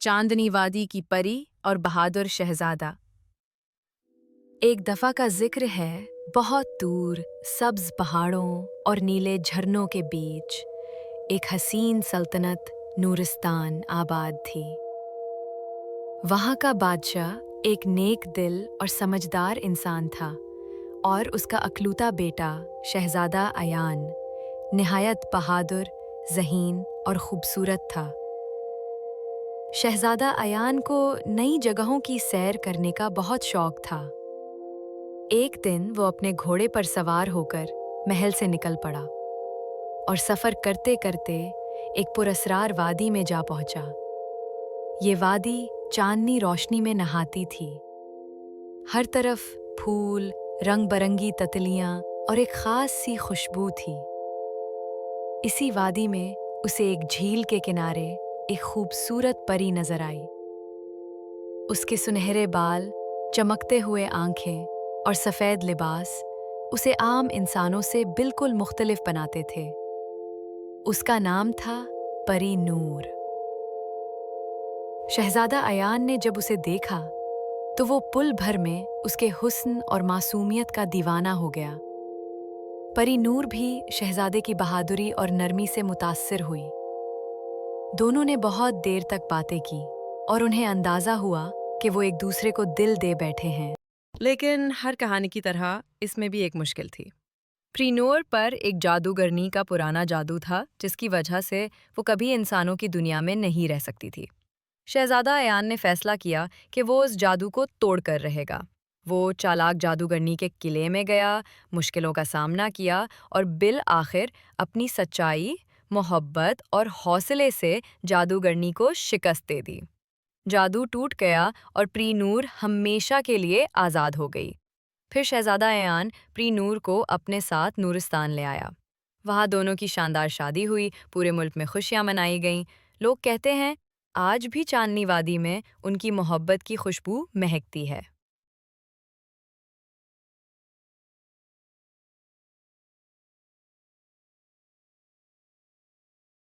चांदनी वादी की परी और बहादुर शहजादा। एक दफा का जिक्र है, बहुत दूर सब्ज पहाड़ों और नीले झरनों के बीच एक हसीन सल्तनत नूरिस्तान आबाद थी। वहाँ का बादशाह एक नेक दिल और समझदार इंसान था और उसका अकलूता बेटा शहजादा अयान निहायत बहादुर, ज़हीन और खूबसूरत था। शहजादा अयान को नई जगहों की सैर करने का बहुत शौक था। एक दिन वो अपने घोड़े पर सवार होकर महल से निकल पड़ा और सफर करते करते एक पुरस्रार वादी में जा पहुंचा। ये वादी चांदनी रोशनी में नहाती थी। हर तरफ फूल, रंग बरंगी तितलियां और एक खास सी खुशबू थी। इसी वादी में उसे एक झील के किनारे एक खूबसूरत परी नजर आई। उसके सुनहरे बाल, चमकते हुए आंखें और सफ़ेद लिबास उसे आम इंसानों से बिल्कुल मुख्तलिफ बनाते थे। उसका नाम था परी नूर। शहजादा अयान ने जब उसे देखा तो वो पुल भर में उसके हुस्न और मासूमियत का दीवाना हो गया। परी नूर भी शहजादे की बहादुरी और नरमी से मुतासिर हुई। दोनों ने बहुत देर तक बातें की और उन्हें अंदाजा हुआ कि वो एक दूसरे को दिल दे बैठे हैं। लेकिन हर कहानी की तरह इसमें भी एक मुश्किल थी। प्रीनोर पर एक जादूगरनी का पुराना जादू था, जिसकी वजह से वो कभी इंसानों की दुनिया में नहीं रह सकती थी। शहजादा अयान ने फैसला किया कि वो उस जादू को तोड़ कर रहेगा। वो चालाक जादूगरनी के किले में गया, मुश्किलों का सामना किया और बिल आखिर अपनी सच्चाई, मोहब्बत और हौसले से जादूगरनी को शिकस्त दे दी। जादू टूट गया और प्रीनूर हमेशा के लिए आज़ाद हो गई। फिर शहजादा अयान प्रीनूर को अपने साथ नूरिस्तान ले आया। वहाँ दोनों की शानदार शादी हुई, पूरे मुल्क में खुशियाँ मनाई गईं। लोग कहते हैं, आज भी चांदनी वादी में उनकी मोहब्बत की खुशबू महकती है।